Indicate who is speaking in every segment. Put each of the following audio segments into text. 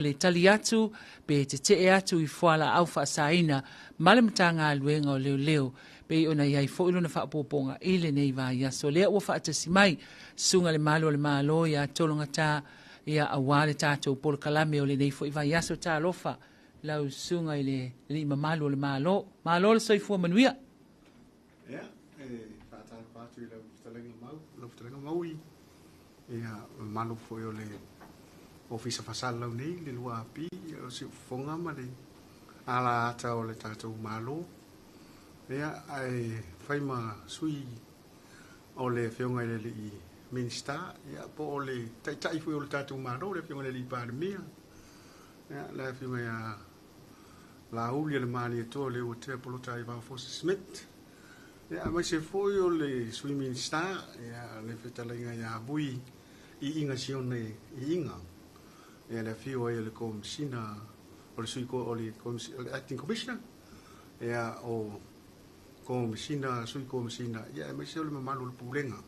Speaker 1: le tali atu pe te atu I fuala au whaasaina male matanga luenga o leo pe ona iai foilo na whaapoponga ile nei va ia so lea ua whaatasi mai sunga le malo ia tolonga tā ia awale tātou polo kalame o le nei fo iwa iaso tā lofa lau sunga ile ima malo le malo le soifua manuia
Speaker 2: ia whaatara pātu I lau talenga mau ia malo fo o le ofisa fasal lau nei le lua api o si fonga ma le ala ata o le tātou malo ia ai whaima sui o le whionga le I minsta ia po o le tai fui o le tātou malo le whionga le I pāremia ia le whionga ia la uli le mani e toa le o te polota I Vaufosa Smith ia mai se foi o le sui minsta ia le whetalainga ia bui I inga sione I inga ia le fio ia le komisina o le sui ko o le acting commissioner ia o komisina sui komisina ia mai se o le mamalu le pulenga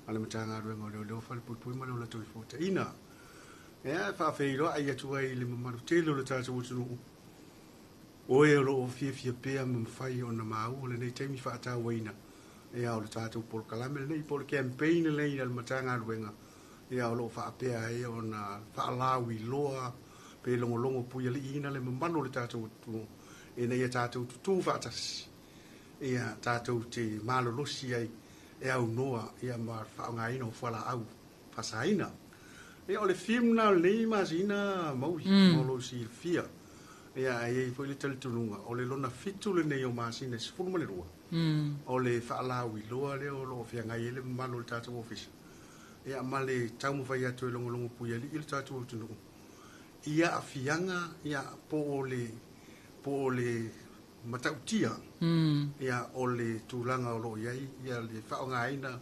Speaker 2: ale matanga ruenga o le ofal pui malo la toi fota ina ia fa feiro ai atu ai le mamalu telo le tatu utunu o e lo fia pea mfai ona mau le nei taimi fa ata waina ia o le tatu pol kalame nei pol campaign le ia le matanga ruenga ia o lo fa pea e ona fa lawi loa pe longo pui le ina le mamalu le tatu tu e nei tatu tu fa tas ia tatu te malo losi ai e au noa ia ma fa nga ina o fala au fa saina e o le film na le imagina mau mo si fia ia e foi le teltunga o le lona fitu le nei o masina se fu mo le rua o le fa lawi loa le o lo fia nga ile malo le tatu office ia male tamu fai atu e longo pui ali il tatu tunu ia afianga ia po le matautia ia o le tulanga o lo iai ia le whaongaina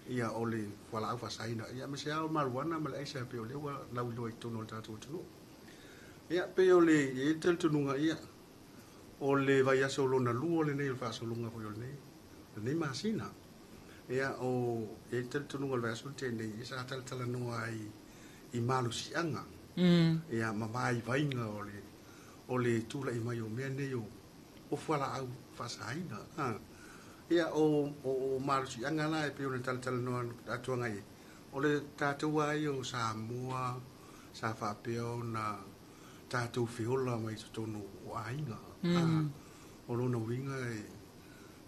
Speaker 2: ia o le wala au fasaina ia mese ao maruana ma le aisa pe o le ua lau loa I tono le tatu tunu ia pe o le e tel tununga ia o le vai aso lona luo le nei le whaasolunga po o le nei masina ia o e tel tununga le vai aso te nei isa tala noa I malu sianga ia mamai vainga o le tula I mai o mea nei o whala au whasaina ia o malu sianga la e pe o le tala noa atuanga I o le tātua ai o Samoa sa whapeo na tātou whiola mai tonu o ainga o lona winga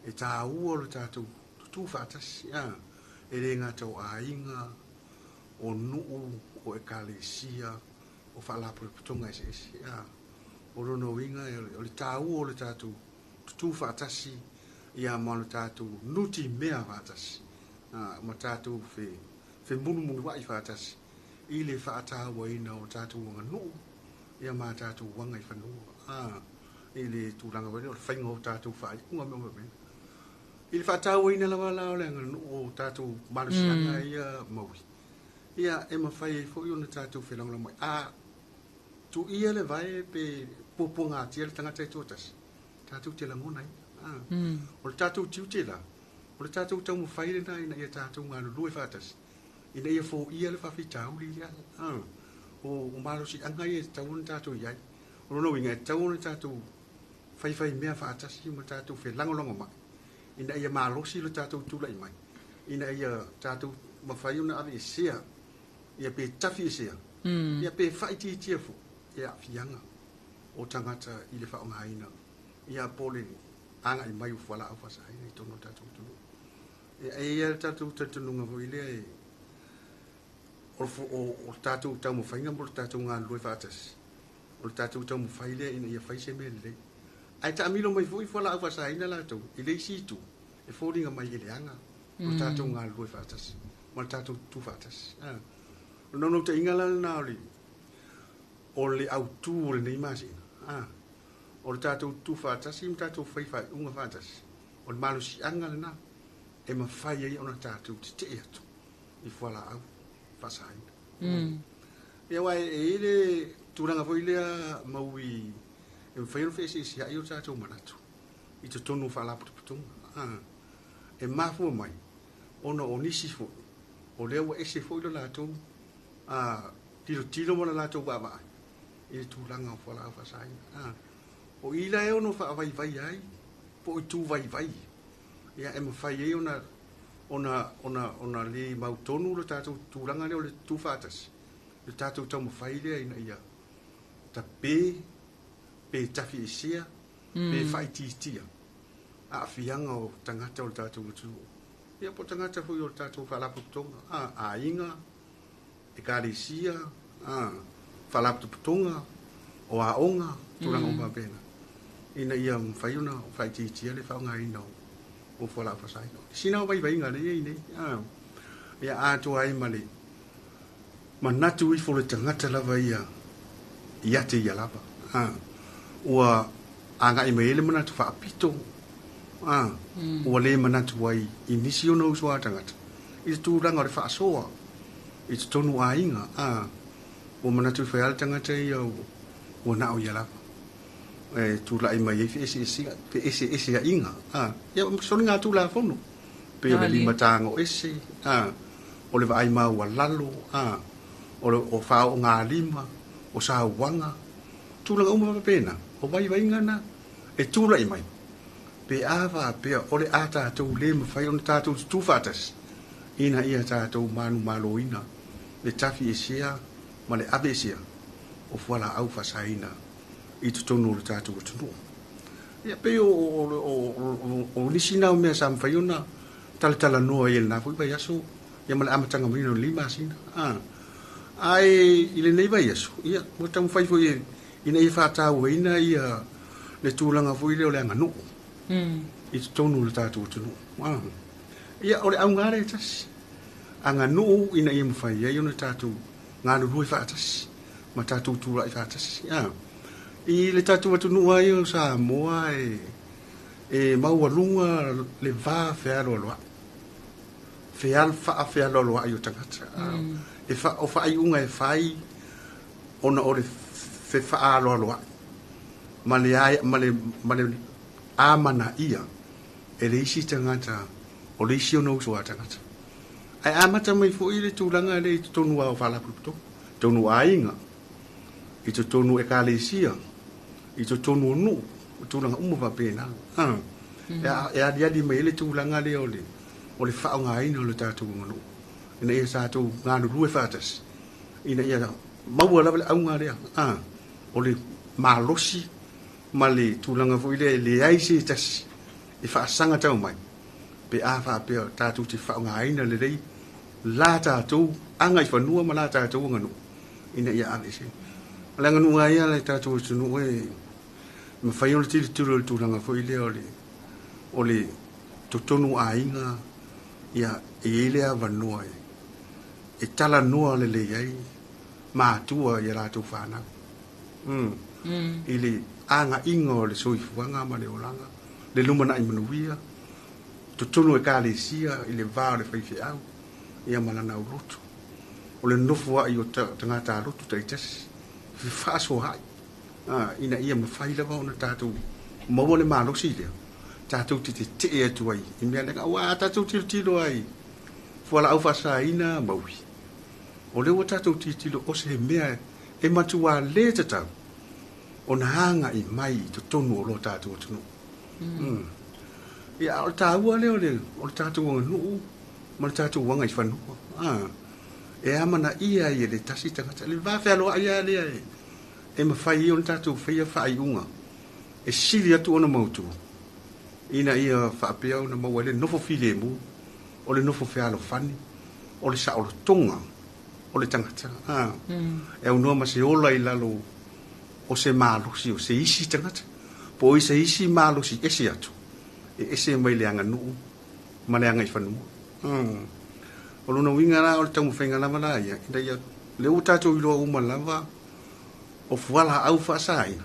Speaker 2: e tā ua le tātou tu whatasi e re ngā tau ainga o nuu o e kalesia o whalapu putonga e se o lona winga o le tā ua o le tātou tu whatasi ia ma le tātou nuti mea whatasi ma tātou whe munu wai whatasi I le whaatawa ina o tātou wanga nuu ia ma tātou wanga I whanua I le tūranga wani o le whainga o tātou whai unga mea mea I le whaatawa ina lawa lao le anga o tātou marusianga ia maui ia e mawhai e fo I ona tātou whenanga mai tu ia le vai pe poponga tia le tangata I tōtas tātou te langona o le tātou tiu te la o le tātou tau mawhai le nai na ia tātou ngā lue whatas ina ia fo ia le whawhitau li ia o marusi anga ia tau na tātou iai o lono inga tau na tātou whai mea whaatasi ma tātou whelangolongo mai ina ia malosi le tātou tūlai mai ina ia tātou mawhai una ave sea ia pe tafi sea ia pe whaiti tiafu ia fianga o tangata I le whaonga haina ia pole anga I mai uwhala au whasahaina I tono tātou tunu ia tātou tatununga ho ilea o tātou tau mawhainga mo tātou ngā lue whātas o tātou tau mawhailea ina ia whaise mea le ai ta amilo mai fui whala au whasahaina lātou I le situ e whoringa mai ele anga o tātou ngā lue whātas mo tātou tu whātas nono te ingala na o le au tu o le nei masina o le tātou tu whātas I tātou whai unga whātas o le malu si anga le na e mawhai ai ona tātou te atu I whala au whasahaina ia wai e le tūranga fo ilea maui e mwhaino whese si hai o tātou manatu I te tonu whalaputu putunga e mafua mai ona o nisi fo o lea wa ese fo ilo lātou tilo mo na lātou wa mai e tūlanga o whala au whasai. O ila e ono wha vai vai ai, po i tū vai vai. Ia e mawhai e ona le mautonu le tātou tūlanga leo le tū whātas. Le tātou tau mawhai lea ina ia. Ta pe tafi e sea, pe whai tītia. A whianga o tangata o le tātou utu. Ia po tangata hui o le tātou whalaputonga. A inga, e kāre sia, whalaputonga, o a onga, tūranga o mabena. Ina ia mwhaiuna o whai tītia le whaunga ina o whalapasai. Sina o vai vai ngā le nei. Ia ātua ai male. Manatu i fo le tangata lava ia. Ia te ia lava. Ua anga i meele manatu whaapito. Ua le manatu ai inisi o nau sua tangata. I te tūranga o le whaasoa. I te tonu a inga. Ua manatu i whaiala tangata ia ua nao ia lava. Tūla i mai e ese a inga. Ia soni ngā tūla a whono. Pe o le lima tāngo ese. O le vai mau a lalo. O whao ngā lima. O sa wanga. Tūla ngā umama pēna. O vai vai ngana. E tūla i mai. Pe awa pea o le a tātou le mawhai o le tātou tūwhatas. Ina ia tātou manu malo ina. Le tafi e sea. Ma le abe sea. O whala au whasaina. I tu tonu le tātou o tunu. Ia pe o nisi nao mea sa mwhai ona. Tala noa i le nā fui vai aso. Ia ma le amatanga marino lima asina. Ai i le nei vai aso. Ia mo tamu whai fui ina i whātau ina ia le tūlanga fui leo le anganu. I tu tonu le tātou o tunu. Ia o le au ngāre tasi. Anganu ina i mwhai ia i ona tātou ngānu rui whātasi. Ma tātou tūra i whātasi. I le tātou atunu ai o sa moa e maualunga le vā whearo aloa. Whearo aloa i o tangata. O whai unga e whai ona o le whaaro aloa. Ma le amana ia e le isi tangata o le isi o nausua tangata. Ai amata mai fo i le tūlanga le i tonu a o whalaputo. Tonu a inga. I te tonu e ka le isia. I te tonu o nu. O tūlanga umava pēna. E adi mai le tūlanga le o le. O le whao ngā ina o le tātou nganu. Ina ia tātou ngānu rue whātas. Ina ia maua lawa le au ngā rea. O le mālosi. Ma le tūlanga fo i le aise tasi. I whaasanga tau mai. Pe a wha pea tātou te whao ngā ina le rei. La tātou anga i whanua ma la tātou nganu. Ina ia ane se. Ala nganu ngā ia le tātou tunu e. Ma whai ona tiri turu le tūlanga fo i le o le totonu a inga. Ia e lea vanua e. E tala noa le le iai. Ma atua i rātou whanau. I le anga inga o le soifuanga ma le olanga. Le lumana i manuia. Totonu e ka le sia i le vā o le whaiwhi au. Ia malana o roto. O le nofua i o tangata roto taitasi. Whaaso hai. Ina ia mawhai lawa o na tātou. Maua le mālosi lea. Tātou te te atu ai. I mea lega, wā tātou tilo ai. Fuala au whasa ina maui. O lewa tātou tilo o se mea e matua le tatau. O na hanga i mai to tonu o lo tātou tunu. Ia o tāua leo le. O le tātou wanga nuu. Ma le tātou wanga i whanua. E amana ia i le tasi tangata. Le vāwhea loa ia lea e. E mawhai i o le tātou whaia whai unga. E siri atu ona mautu. Ina ia whaapea o na maua le nofo file mu. O le nofo whea lo whani. O le sa o le tonga. O le tangata. E unua ma se ola i lalo o se mālosi o se isi tangata. Po i se isi mālosi ese atu. E ese mai le anga nuu. Ma le anga i whanua. O luna winga la o le tamu whainga lama la ia. Ina ia le utato i loa uma lama. O fuala au whaasaina.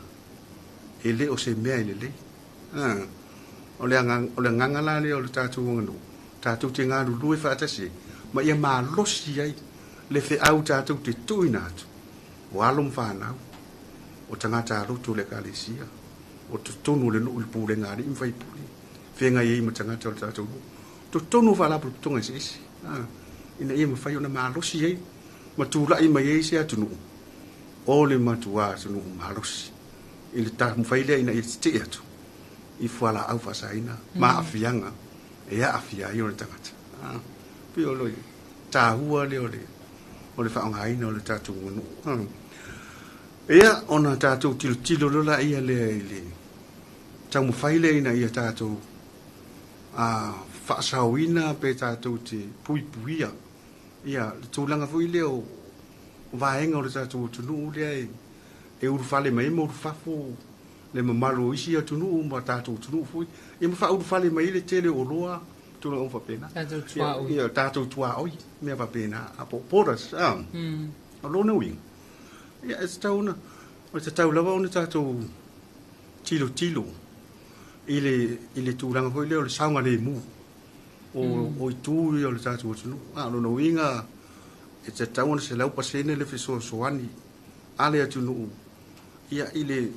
Speaker 2: E le o se mea i le le. O le nganga la le o le tātou nganu. Tātou te ngāru lue whaatasi. Ma ia mā losi ai. Le whi au tātou te tuina atu. O alum whanau. O tangata roto le kālesia. O te tonu le nuu le pūle ngāri imwhai pūle. Whenga i ma tangata o le tātou. To tonu whalapu tonga se isi. Ina ia mawhai o na mā losi ai. Ma tūla i mai eise atu nuu. o le matua sunu malos il ta mu faile ina il te atu I fuala au fasaina ma afianga e a afia I o le tangata pi o lo ta hua le o le whaongaina o le tatu ngunu ea ona tatu tilo lola ia le tamu faile ina ia tatu whaasawina pe tatu te puipuia ia le tūlanga fui leo vaenga o le tatu tunu lea e urufale mai mo urufafo le mamalo isi a tunu ma tatu tunu fui ia ma urufale mai le tele o roa tuna o whapena ia tatu tua oi mea whapena a poras a lona wing ia e tauna o te tau lava o ne tatu tilo ile tūlanga fui leo le saunga le mu o I tū I o le tatu o tunu lona winga e te tauna se lau pasene le fiso soani ale a tunu ia ile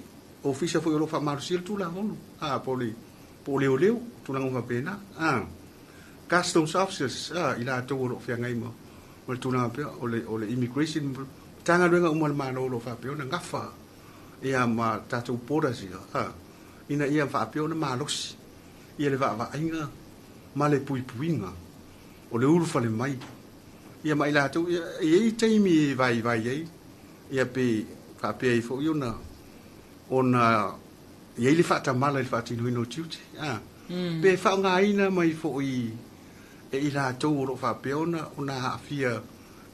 Speaker 2: ofisa foi lo fa marsil tu la hono po le oleo tu la ngoma pena customs officers ila to lo fa ngai mo o tu na pe o le immigration tanga renga umal mano lo fa pe ona ngafa ia ma tatu pora si ina ia fa pe ona malos ia le va inga male puipuinga o le ulu fa le mai ia mai la tu ia taimi vai ia pe fa pe I fo iona ona ia le fata mala le fata no tiuti pe fa nga ina mai fo I ila to ro fa pe ona afia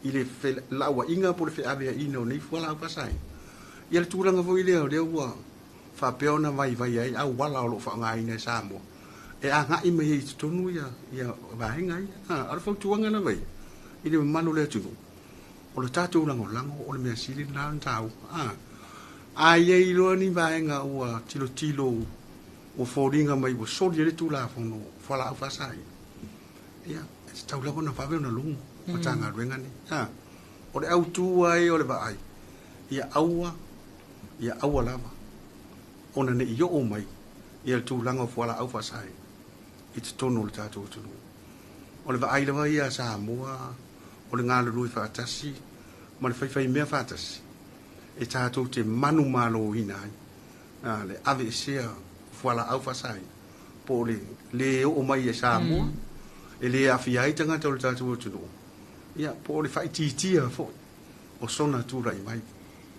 Speaker 2: ile lawa inga por fe ave ino nei fo la pasai ia le tulanga fo ile le wa fa pe ona vai ai au wala lo fa nga ina samo e a nga I mai tonu ia va ngai ar fo tuanga na vai ile manu le tu o le tatu lango o le mea sili na tau ai ai lo ni vaenga ua tilo o foringa mai o sori le tu la fono fala au fasai ia tau la bona fa na lungu o tanga renga ni o le au tu ai o le vai ia aua lava ona ne io o mai ia tu langa fala au fasai it's tono le tatu tu o le vai lava ia sa moa o le ngalo lui fa tasi ma le fai mea fa tasi e tātou te manu malo ina le ave sea fuala au fasai po le o mai e Samoa e le afiai tanga tau tātou tunu ia po le fai titia fo o sona tura I mai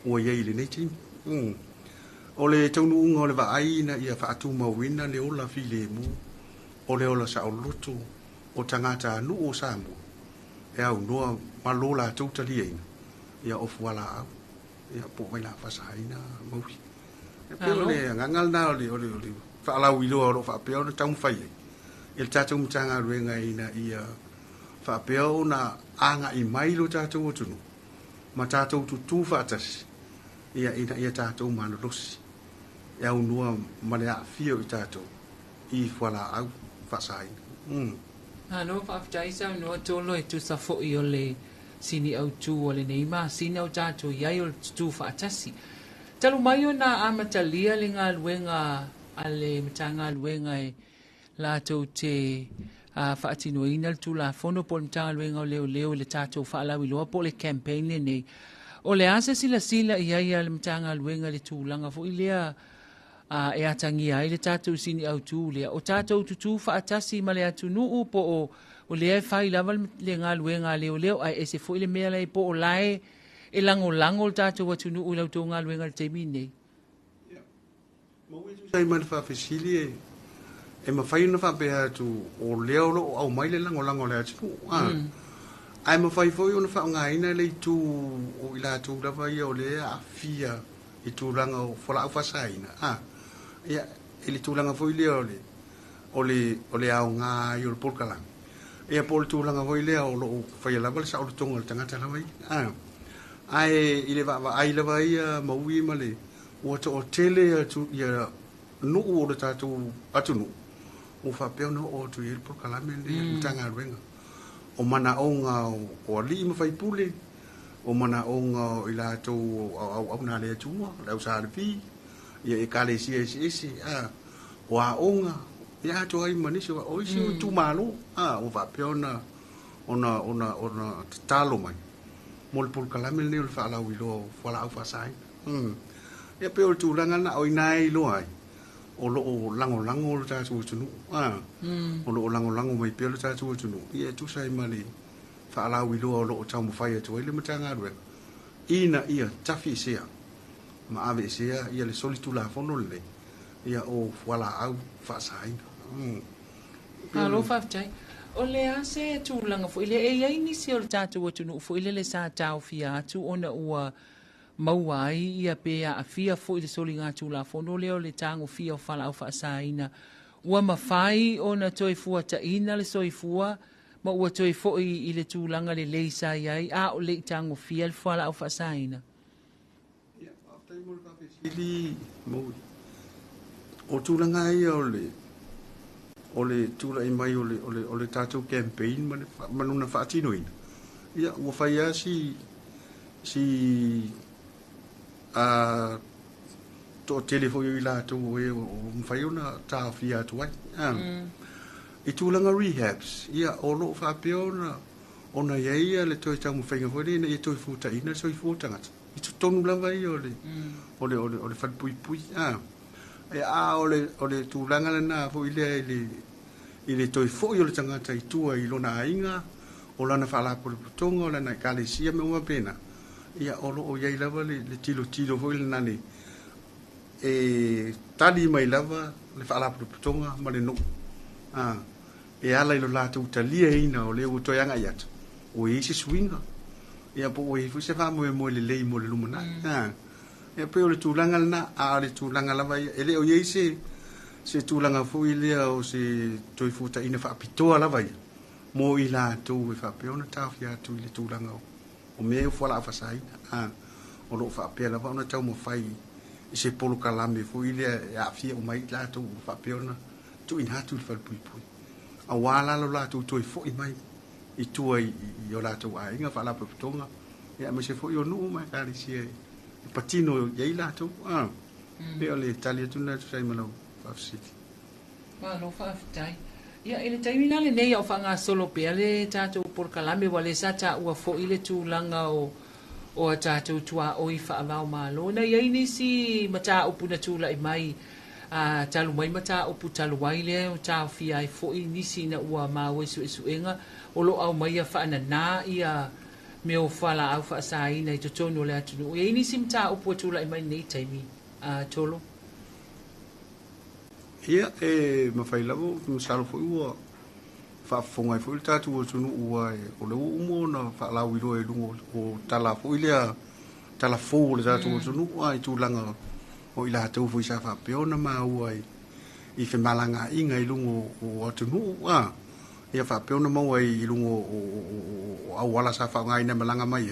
Speaker 2: o iei le nei tini o le taunu unga o le vaai na ia fa atu mawina le ola fi le mu o le ola sa o lutu o tangata anu o Samoa e au noa malola tautali eina ia o fuala au ia po mai la fasaina mohi e pe le ngangal na le fa la wilo ro fa pe ona tam fai il tatu mtanga ruenga ina ia fa pe ona anga I mai lo tatu tunu ma tatu tu fa tas ia tatu mano los ia unua male a fio I tatu I fuala au fasaina
Speaker 1: no fa taisa no tolo tu sa fo I ole sini au tu ole nei ma sini au tatu ia o tu fa tasi talu mai ona amatalia le nga luenga ale mtanga luenga la to te fa atino ina tu la fono pol mtanga luenga leo le tatu fa la wilo po le campaign nei o le asa sila ia le mtanga luenga le tu langa fo ilea e atangi ai le tatu sini au tu le o tatu tu fa atasi male atu nu po o le fai lava le nga luenga leo ai ese fo ile mea le po o lai e lango tatu watu nu ulau to nga luenga le teimi nei
Speaker 2: sai man fa facili e ma fai na fa pe atu o leo lo au mai le lango le atu ai ma fai foi ona fa nga ina le tu o ila tu da vai o le afia I tu langa o fola fa saina ia ele tu langa foi le o le au nga I o polkala ia pol tu langa foi le o lo fai la bal sa o tonga tanga tala mai ai ile va ai le vai ma ui male o to tele tu ia no o le tatu atu no o fa pe no o tu il polkala me le tanga renga o mana onga o li ma fai pule o mana onga ila to au na le tu la usa le pi ia e kale si o a onga ia to ai manisi o isi tu malo o va pe ona talo mai mo le pol kalame le o fa la wi lo fa la fa sai ia pe o tu langa na o nai lo ai o lo lango lo ta tu tu o lo lango mai pe lo ta tu tu ia tu sai mali fa la wi lo lo ta mo fa ia tu ile matanga ru ina ia tafi sia ma ave sia ia le solitu la fono le ia o wala au fa sai
Speaker 1: alo fa tai o le ase tu langa fo ile e ai ni se o tatu o tunu fo ile le sa tau fia tu ona ua mauai ia pe a fia fo ile soli nga tu la fono le o le tango fia o fala au fa saina ua mafai ona toi fuata ina le soifua ma ua toi fo i le tu langa le leisa ai a o le tango fia le fala au fa saina
Speaker 2: ili mo o tulanga ia o le tula i mai o le tatou campaign manuna whaatino ina ia ua whaia si to telefo i lātou e o mwhai ona tā whia atu ai i tūlanga rehabs ia o lo whapea ona ia le toi tamu whainga hore ina i toi futa ina so i futangata i tu tonu lava i o le whatpui e a o le tūlanga le nā fo i le toi fo i o le tangata i tua i lona ainga o lana whalapo le putonga o lana i kalesia me uma pena ia o lo o iai lava le tilo fo i le nani e tali mai lava le whalapo le putonga ma le no e ala i lo lātou talia ina o le o toi anga i atu o e isi swinga ia po o e fu se fa mo le lei mo le lumana ia pe o le tūlanga lana a le tūlanga lava ia ele o iei se tūlanga fu i lea o se toi futa ina whaapitoa lava ia mo i lātou e whapea ona tāwhi atu i le tūlanga o mea whala awhasaina o lo whapea lava ona tau mo whai i se polo kalame fu i lea e awhia o mai lātou whapea ona tu in hatu le whalpui a wala lo lātou toi fo i mai i tua i o lātou a inga whala putonga ia me se fo i o nuu mai kāri sia i patino iei lātou pe o le talia tuna tu sai malau whafsiti
Speaker 1: malo whaftai ia ele taimina le nei au whanga solo pe le tātou por kalame wale sa ta ua fo i le tūlanga o a tātou tua o i whaavau malo na iei nisi mata upuna tūla i mai talu mai mata upu talu wai le o tau fia i fo i nisi na ua mau esu enga o lo au mai a whaana nā ia me o whala au wha asai nei to tonu le atunu iei nisi mata upu tūla i mai nei taimi tolo
Speaker 2: ia e mawhai lavo msalo fo i ua whaafongai fo i tātu o tunu ua o le umo na whaalau i roa e lungo o tala fo i lea tala fo le tātu o tunu ua i tūlanga o i lātou fo i sa whapeona maa ua i whemalanga inga i lungo o atunu ua ia whapeona maua i lungo o awala sa whaungai na malanga mai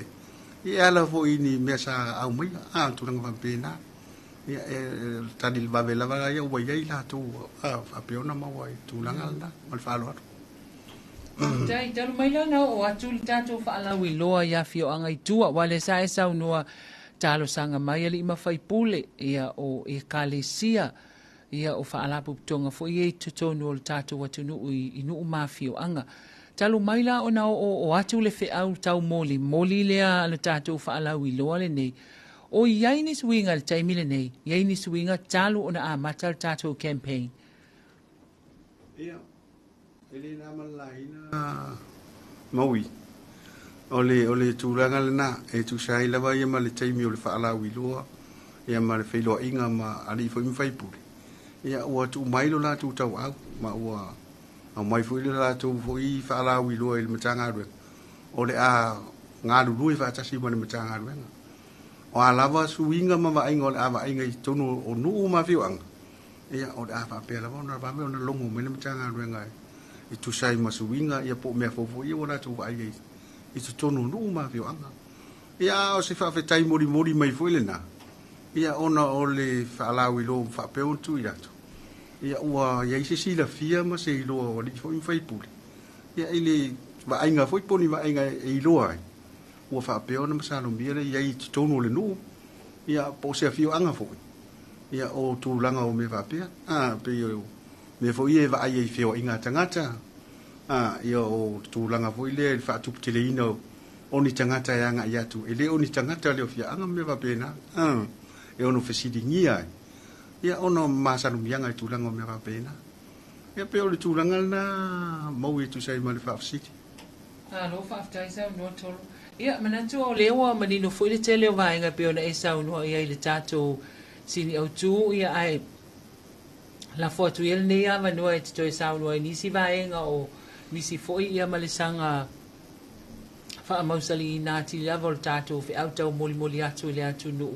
Speaker 2: e ala fo i ni mea sa au mai tūlanga whampena ia tadi le vave lava ia ua iai lātou whapeona maua i tūlanga lana ma le whaalo atu
Speaker 1: Tai talu mai lana o atu li tātou whaalau i loa ia fio anga i tua wale sa e sau noa talo sanga mai ali ma fai pule ia o e kalesia ia o faalapu tonga fo i tutonu o tātou atunu i nuu mafio anga talu mai la ona o atu le fe au tau moli lea ana tātou faalau i loa le nei o iai ni suinga le taimile nei iai ni suinga talu ona a matal tātou campaign
Speaker 2: ia ele na malaina maui ole tūranga lana e tu sai lava ia ma le taimi o le whaalau i loa ia ma le whailoa inga ma ali fo mi whaipuri ia ua tu mailo la tu tau au ma ua au mai fo i la tu fo i whaalau i loa i le matanga rue o le a ngā lului whaatasi ma le matanga rue o a lava suinga ma vainga o le a vainga i tonu o nuu ma whiwanga ia o le a whapea lava o na vame o na longo me le matanga rue ngai i tu sai ma suinga ia po mea fofo ia o la tu vainga i tu tonu nuu ma whiwanga ia o se whawhetai mori mai fo i le na ia ona o le whaalau i lo whapea o tu i atu ia ua ia i se sila fia ma se i loa o li fo i whaipuri ia i le vainga fo i poni vainga i loa ai ua whapea o na masalo mia le ia i tu tonu le nuu ia po se a whiwanga fo ia o tu langa o me whapea pe o me fo i e vai i whiwa inga tangata ia o tu langa fo i le whaatupu tele ina oni tangata ya nga ia tu ele oni tangata le ofia anga me va pena e ono fesilingia ia ono masanu mianga i tulanga me va pena ia pe ole tulanga na mau i tu sai male fa city
Speaker 1: lo fa after isa no tolo ia manatu o lewa manino foi le tele vai nga pe ona isa no ia ile tato sini au tu ia ai la foto ele ne ia no e to isa no ni si vai nga o nisi foi ia malisanga fa mausali na ti la voltato fe auto moli atu le atu no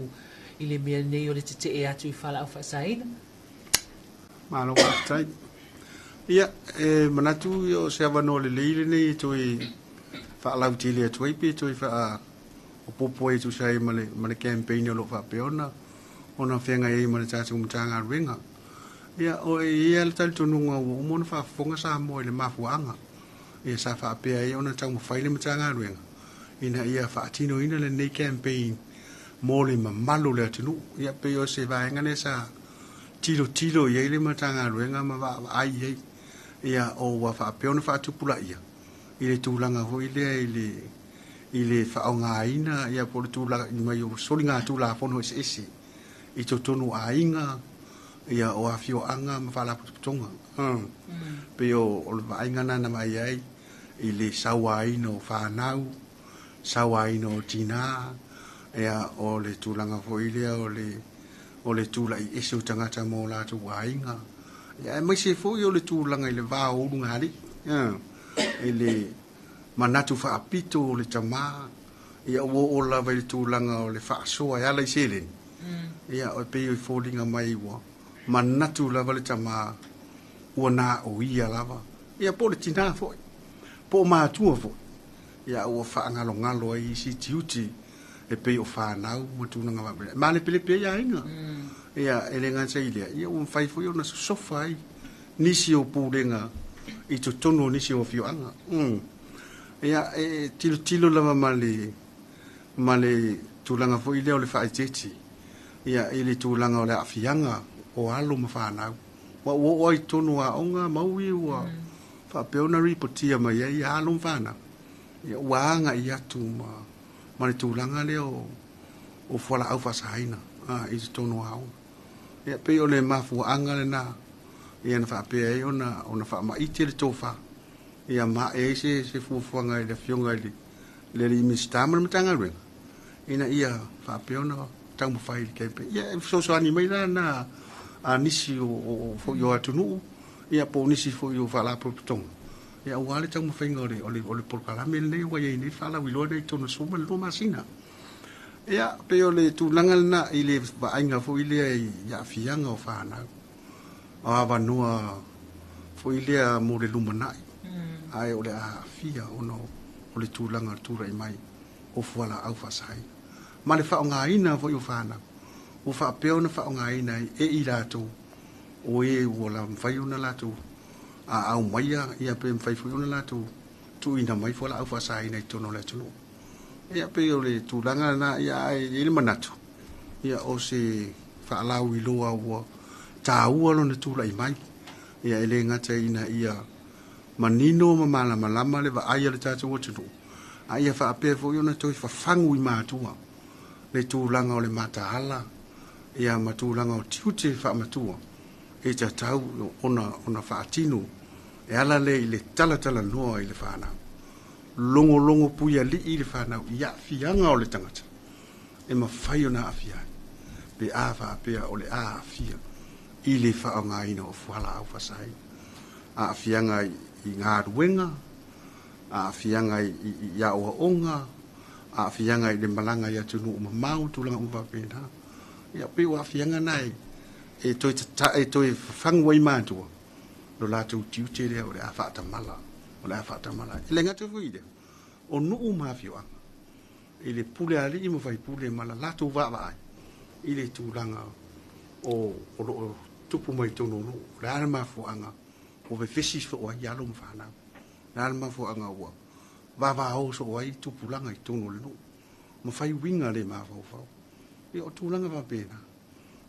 Speaker 1: ile mia nei o le te e atu i fala au fa saina
Speaker 2: malo tai ia manatu yo se avano le leile nei to i fa la utile to i pe to i fa o popo e tu sai male campaign lo fa peona ona fenga e male tatu mtanga ringa ia o ia le tal tonu nga o mo fa fonga sa mo le mafuanga ia sa fa pe ai ona tau fa ile mtanga ringa ina ia fa tino ina le nei campaign mo le mamalo le tunu ia pe o se va ngane sa tilo ia ile mtanga ringa ma va ai ia o wa fa pe ona fa tu pula ia ile tulanga ho ile fa nga ina ia por tulanga mai o solinga tula fono ese i to tonu ainga ia o afio anga ma fala putonga pe o ainga na mai ai ile sawaino fa nau sawaino tina ia o le tulanga fo ile o le tula i ese tangata mo la tu ainga ia mai se fo yo le tulanga ile va o ngari ele manatu fa apito le tama ia o la vai tulanga o le fa so ia le selen ia o pe i folding mai wo manatu la vale tama ona o ia lava ia po le tina fo po ma tu fo ia o fa ngalo ai si tiuti e pe o fa na o tu nga ma le pele pe ia inga ia ele nga sei ia o fai fo na sofa ai nisi o pulenga i to tono nisi o fio anga ia tilo lava male tulanga fo ile o le fa teti ia ile tulanga o le afianga o alo mafana wa i tonu a onga maui wa fa peona ripotia mai ia alo mfana ia wanga ia tu ma le tulanga le o fola au fasaina i tonu a ia pe o le mafu anga le na ia na fa pe ai ona fa ma i le tofa ia ma e se fuanga le fionga le mistama mtanga ring ina ia fa pe ona tang fai ke pe ia so ani mai na nisi o fo yo atunu ia po nisi fo yo fa la proptong ia wale tang fai ngore ole por kala mel nei wa ye ni fa la wi lo de tono so mal lo masina ia pe ole tu langal na ile ba ainga fo ile ia fianga o fa na ava noa fo ile mo le lumanai ai ole a fia ono ole tu langa tu rai mai o fuala au fa sai ma le fa nga ina fo yo fa na o fa peona fa nga ina e i lato o e wala fai una lato a au mai ia pe fai fo una lato tu ina mai fo la au fa sai nei tono le tu ia pe ole tu langa na ia ile manatu ia o se fa la wi lo wa ta ua lo na tu lai mai ia ele ngata ina ia manino ma malama le va ai le tatu o tu ai fa pe fo yo na to fa fangu i matua le tu langa o le mata ala ia matu langa o tiuti fa matua e ta tau ona fa atinu e ala le tala no ile fa na longo puia li ile fa na ia fianga o le tangata e ma fai ona afia pe a fa pe o le a afia ile fa nga ina o fala au fa sai a fianga i ngā ruenga a fianga i ia o onga a fianga i le malanga ia tunu o mau tulanga upa pena ia pe wa fianga nai e toi fangu i mātua lo la tu tiute le o le a fata mala ile ngatu fuide o nuu mafio anga ile pule ali i mo fai pule mala la tu va vai ile tulanga o tupu mai tonu no le alma fo anga o ve fesi fo wa ya lo mfana le alma fo anga wa va o so wa i tupu langa i tonu le no mo fai winga le ma fo e o tulanga va pena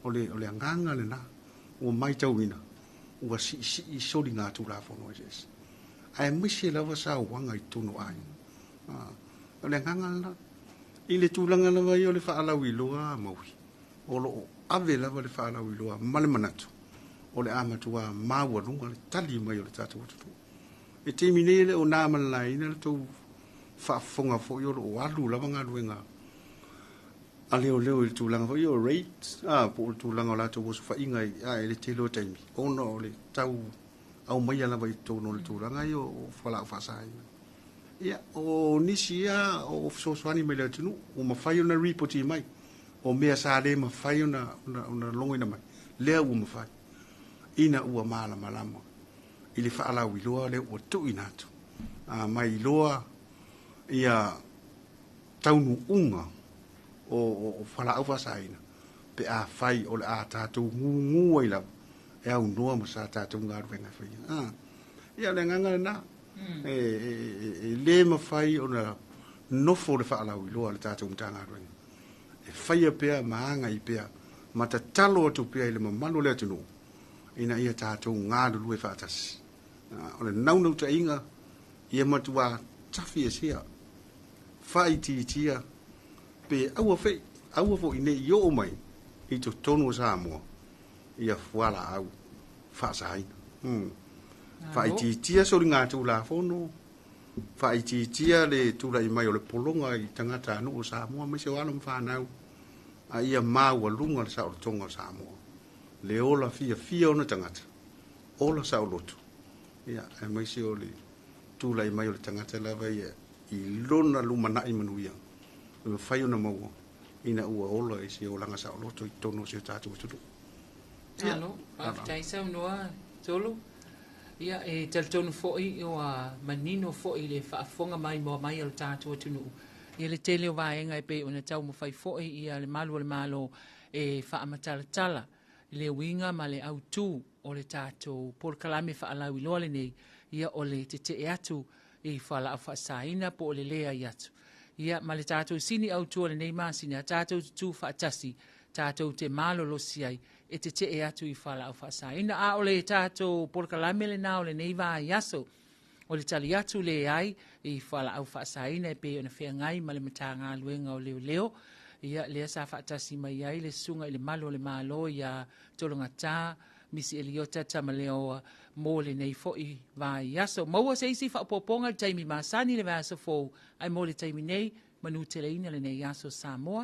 Speaker 2: o le nganga le na o mai tauina o si so linga tu la fo no jes ai misi la va sa wanga i tonu ai o le nganga i le tūlanga lava i o le whaalau i loa maui. O lo ave lava le whaalau i loa male manatu. O le amatua maua lunga le tali mai o le tātou atutu. E te minele o nā malai ina le tau whaafonga fo i o lo alu lava ngā luenga. A leo leo i le tūlanga fo i o rate. Po le tūlanga o lātou wasu whainga i le te loa taimi. Ono o le tau au mai lava i tōno le tūlanga i o whala o whasaina. Ia, o nisi ia o sosoani mai le tunu, o mawhai o na repoti mai, o mea sa le mawhai o na longo ina mai, lea ua mawhai, ina ua maala malama, i le whaalau i loa le ua tu inatu, mai i loa ia taunu unga o whala au whasaina, pe a whai o le a tātou ngu ai lau, e au noa ma sa tātou ngā ruenga whai. Ia le nganga na, le mawhai o na nofo le whaalau i loa le tātou mtanga ruenga. E whaia pea maanga i pea, ma ta talo atu pea i le mamalo le atunu, ina ia tātou ngā lulu e whaatasi. O le naunau ta inga, ia matua tafi e sia, whai tia, pe aua fo i ne i o mai, i to tono Samoa, ia fuala au, whaasaina. Whaititia sori ngā tūla whono. Whaititia le tūla i mai o le polonga i tangata anu o Samoa. Mai se walam whanau. A ia māua lunga le sao le tonga o Samoa. Le ola fia ona tangata. Ola sao lotu. Ia, e mai se o le tūla i mai o le tangata lava ia. I lona lumana i manuia. I me whai ona maua. Ina ua ola i se o langa sao lotu i tono se o tātou tutu.
Speaker 1: Alo, awhitaisa unua, tolu. Ia e talatonu fo'i o a manino fo'i le whaafonga mai moa mai al tātua tunu. Ia le tele o vaenga e pe ona tau mawhai fo'i ia le malu malo e whaamatalatala. Le winga ma le autu o le tātou porkalame whaalau i loa le nei. Ia o le te atu i whala au whaasaina po o le lea i atu. Ia ma le tātou sini autu o le nei māsina tātou tu whaatasi. Tātou te malo losiai e te atu i whala au whaasaina. A o le tātou porkalame le nā o le neiva i aso. O le tali atu le ai i whala au whaasaina e pe o na whea ngai ma le mata ngā luenga o leo. Ia lea sa whaatasi mai ai le sunga i le malo le malo i a tolonga tā, misi Eliota tamaleo mō le nei fo i vai i aso. Maua se isi whaapoponga le taimi masani le vai aso fō ai mō le taimi nei manu te leina le nei aso Samoa.